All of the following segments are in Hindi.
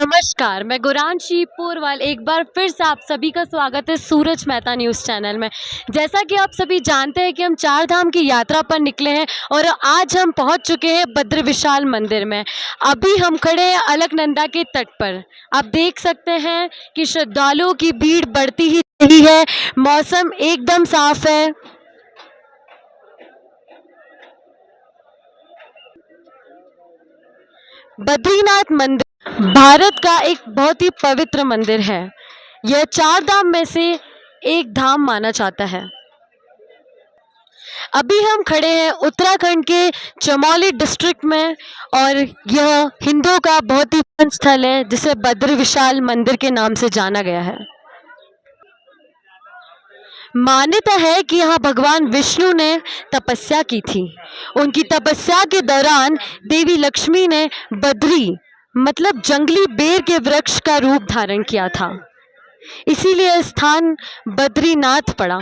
नमस्कार, मैं गुरांशी पोरवाल एक बार फिर से आप सभी का स्वागत है सूरज मेहता न्यूज़ चैनल में। जैसा कि आप सभी जानते हैं कि हम चार धाम की यात्रा पर निकले हैं और आज हम पहुंच चुके हैं बद्र विशाल मंदिर में। अभी हम खड़े हैं अलकनंदा के तट पर। आप देख सकते हैं कि श्रद्धालुओं की भीड़ बढ़ती ही रही है। मौसम एकदम साफ है। बद्रीनाथ मंदिर भारत का एक बहुत ही पवित्र मंदिर है। यह चार धाम में से एक धाम माना जाता है। अभी हम खड़े हैं उत्तराखंड के चमोली डिस्ट्रिक्ट में और यह हिंदुओं का बहुत ही पवित्र स्थल है जिसे बद्र विशाल मंदिर के नाम से जाना गया है। मान्यता है कि यहाँ भगवान विष्णु ने तपस्या की थी। उनकी तपस्या के दौरान देवी लक्ष्मी ने बद्री मतलब जंगली बेर के वृक्ष का रूप धारण किया था, इसीलिए स्थान बद्रीनाथ पड़ा।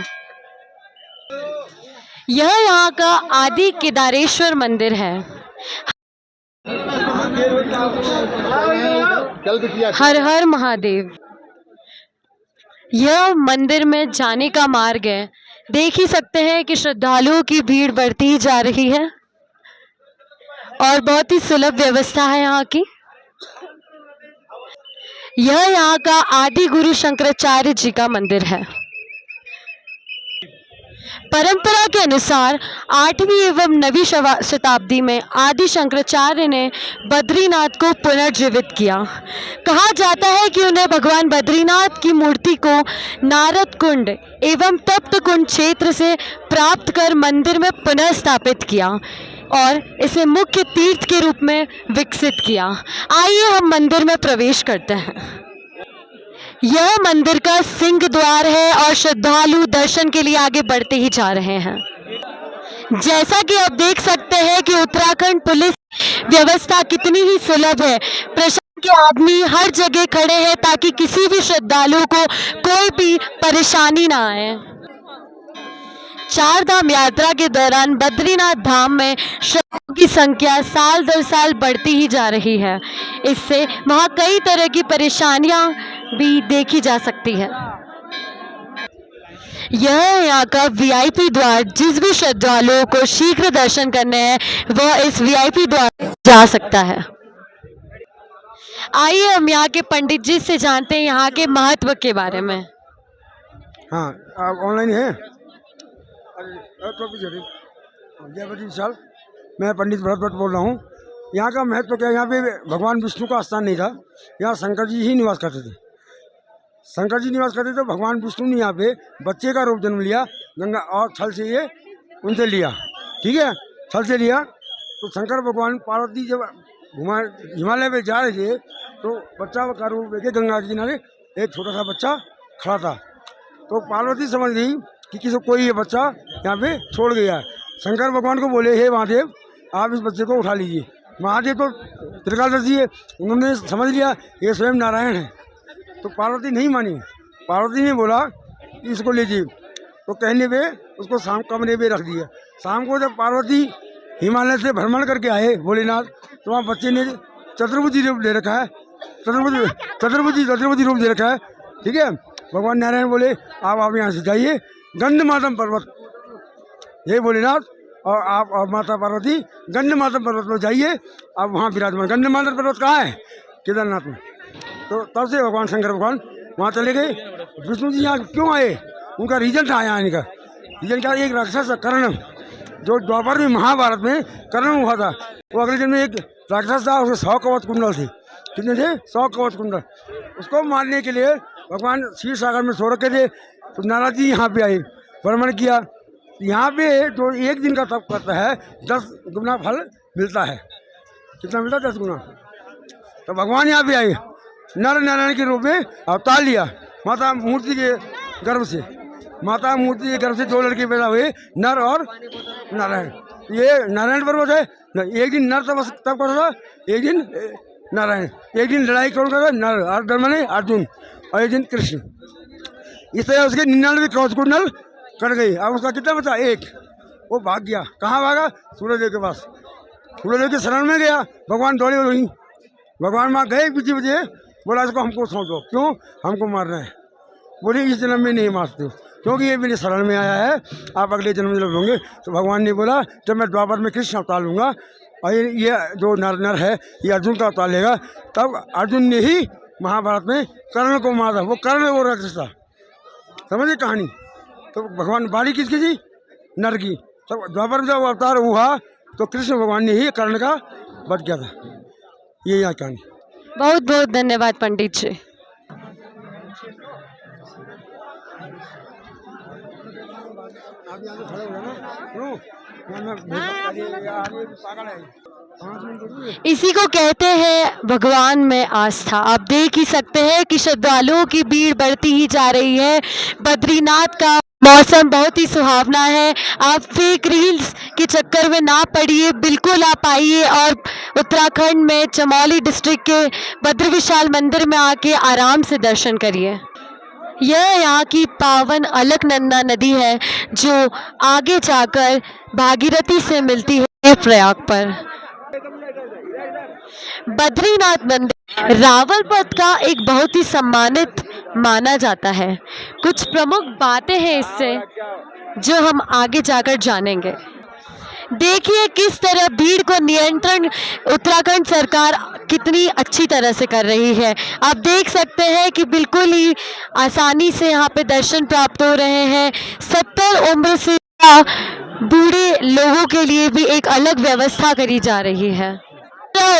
यह यहाँ का आदि केदारेश्वर मंदिर है। हर हर महादेव। यह मंदिर में जाने का मार्ग है। देख ही सकते हैं कि श्रद्धालुओं की भीड़ बढ़ती ही जा रही है और बहुत ही सुलभ व्यवस्था है यहाँ की। यह यहाँ का आदि गुरु शंकराचार्य जी का मंदिर है। परंपरा के अनुसार 8वीं एवं 9वीं शताब्दी में आदि शंकराचार्य ने बद्रीनाथ को पुनर्जीवित किया। कहा जाता है कि उन्हें भगवान बद्रीनाथ की मूर्ति को नारद कुंड एवं तप्त कुंड क्षेत्र से प्राप्त कर मंदिर में पुनः स्थापित किया और इसे मुख्य तीर्थ के रूप में विकसित किया। आइए हम मंदिर में प्रवेश करते हैं। यह मंदिर का सिंह द्वार है और श्रद्धालु दर्शन के लिए आगे बढ़ते ही जा रहे हैं। जैसा कि आप देख सकते हैं कि उत्तराखंड पुलिस व्यवस्था कितनी ही सुलभ है। प्रशासन के आदमी हर जगह खड़े हैं ताकि किसी भी श्रद्धालु को कोई भी परेशानी ना आए। चार धाम यात्रा के दौरान बद्रीनाथ धाम में श्रद्धालुओं की संख्या साल दर साल बढ़ती ही जा रही है। इससे वहाँ कई तरह की परेशानियां भी देखी जा सकती है। यह यहाँ का वीआईपी द्वार। जिस भी श्रद्धालुओं को शीघ्र दर्शन करने हैं वह इस वीआईपी द्वार जा सकता है। आइए हम यहाँ के पंडित जी से जानते हैं यहाँ के महत्व के बारे में। हाँ, आप ऑनलाइन है। जय बद्री विशाल, मैं पंडित भरत भट्ट बोल रहा हूँ। यहाँ का महत्व क्या है? यहाँ पे भगवान विष्णु का स्थान नहीं था, यहाँ शंकर जी ही निवास करते थे। शंकर जी निवास करते थे। भगवान विष्णु ने यहाँ पे बच्चे का रूप जन्म लिया गंगा और छल से ये उनसे लिया, ठीक है, छल से लिया। तो शंकर भगवान पार्वती जब हिमालय में जा रहे थे तो बच्चा का रूप लेके गंगा के किनारे एक छोटा सा बच्चा खड़ा था। तो पार्वती समझ गई कि किसी कोई ये बच्चा यहाँ पे छोड़ गया है। शंकर भगवान को बोले, हे महादेव, आप इस बच्चे को उठा लीजिए। महादेव तो त्रिकालदर्शी है, उन्होंने समझ लिया ये स्वयं नारायण है। तो पार्वती नहीं मानी। पार्वती ने बोला कि इसको लीजिए। तो कहने पे उसको शाम कमरे में रख दिया। शाम को जब पार्वती हिमालय से भ्रमण करके आए भोलेनाथ, तो वहाँ बच्चे ने चतुर्भुजी रूप ले रखा है। चतुर्भुजी रूप दे रखा है, ठीक है। भगवान नारायण बोले, आप यहाँ से जाइए गंधमादम पर्वत, ये भोलेनाथ और आप और माता पार्वती गंधमादम पर्वत में जाइए, आप वहाँ विराजमान। गंधमादम पर्वत कहाँ है? केदारनाथ में। तो तब से भगवान शंकर भगवान वहाँ चले गए। विष्णु जी यहाँ क्यों आए? उनका रीजन था यहाँ आने का। रीजन क्या? एक राक्षस कर्ण, जो द्वापर में महाभारत में कर्ण हुआ था, वो अगले दिन में एक राक्षस था, उसके 100 कवच कुंडल थे। कितने थे? 100 कवच कुंडल। उसको मारने के लिए भगवान क्षीर सागर में सो रखे थे। तो नारद जी यहाँ पे आए, भ्रमण किया। यहाँ पे जो एक दिन का तप करता है 10 गुना फल मिलता है। कितना मिलता है? 10 गुना। तो भगवान यहाँ पे आए, नर नारायण के रूप में अवतार लिया माता मूर्ति के गर्भ से। माता मूर्ति के गर्भ से 2 लड़के पैदा हुए, नर और नारायण। ये नारायण पर्वत है। एक दिन नर तप कर रहा, एक दिन नारायण। एक दिन लड़ाई कौन कर रहा? नर अर्जुन, और एक दिन कृष्ण। इस तरह उसके 99 कवच कुंडल कट गई। अब उसका कितना बचा? 1। वो भाग गया। कहाँ भागा? सूर्यदेव के पास। सूर्यदेव के शरण में गया। भगवान दौड़े वहीं। भगवान वहाँ गए पीछे बोला इसको हमको सोचो, क्यों हमको मारना है? बोले इस जन्म में नहीं मारते हो, क्योंकि ये मेरे शरण में आया है, आप अगले जन्म में होंगे। तो भगवान ने बोला जब मैं द्वापर में कृष्ण अवतार लूँगा और ये जो नर है ये अर्जुन का अवतार लेगा, तब अर्जुन ने ही महाभारत में कर्ण को मारा। वो कर्ण वो राक्षस था, समझे कहानी? तो भगवान बारी किसकी थी? नर की। तब द्वापर में जब अवतार हुआ तो कृष्ण भगवान ने ही कर्ण का वध किया था। ये यहाँ कहानी। बहुत बहुत धन्यवाद पंडित जी। आप यहाँ खड़े हो ना, पागल है। इसी को कहते हैं भगवान में आस्था। आप देख ही सकते हैं कि श्रद्धालुओं की भीड़ बढ़ती ही जा रही है। बद्रीनाथ का मौसम बहुत ही सुहावना है। आप फेक रील्स के चक्कर में ना पड़िए, बिल्कुल आप आइए और उत्तराखंड में चमोली डिस्ट्रिक्ट के बद्र विशाल मंदिर में आके आराम से दर्शन करिए। यह यहाँ की पावन अलकनंदा नदी है जो आगे जाकर भागीरथी से मिलती है प्रयाग पर। बद्रीनाथ मंदिर रावलपथ का एक बहुत ही सम्मानित माना जाता है। कुछ प्रमुख बातें हैं इससे जो हम आगे जाकर जानेंगे। देखिए किस तरह भीड़ को नियंत्रण उत्तराखंड सरकार कितनी अच्छी तरह से कर रही है। आप देख सकते हैं कि बिल्कुल ही आसानी से यहाँ पे दर्शन प्राप्त हो रहे हैं। 70 उम्र से बूढ़े लोगों के लिए भी एक अलग व्यवस्था करी जा रही है।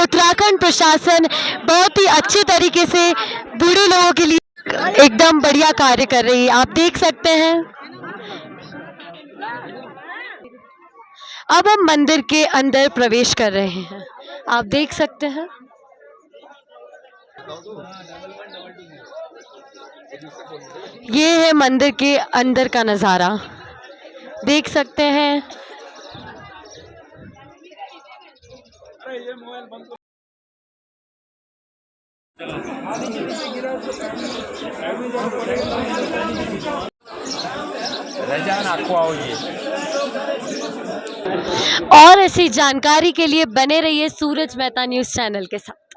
उत्तराखंड प्रशासन बहुत ही अच्छे तरीके से बूढ़े लोगों के लिए एकदम बढ़िया कार्य कर रही है, आप देख सकते हैं। अब हम मंदिर के अंदर प्रवेश कर रहे हैं, आप देख सकते हैं। ये है मंदिर के अंदर का नज़ारा, देख सकते हैं। और ऐसी जानकारी के लिए बने रहिए सूरज मेहता न्यूज़ चैनल के साथ।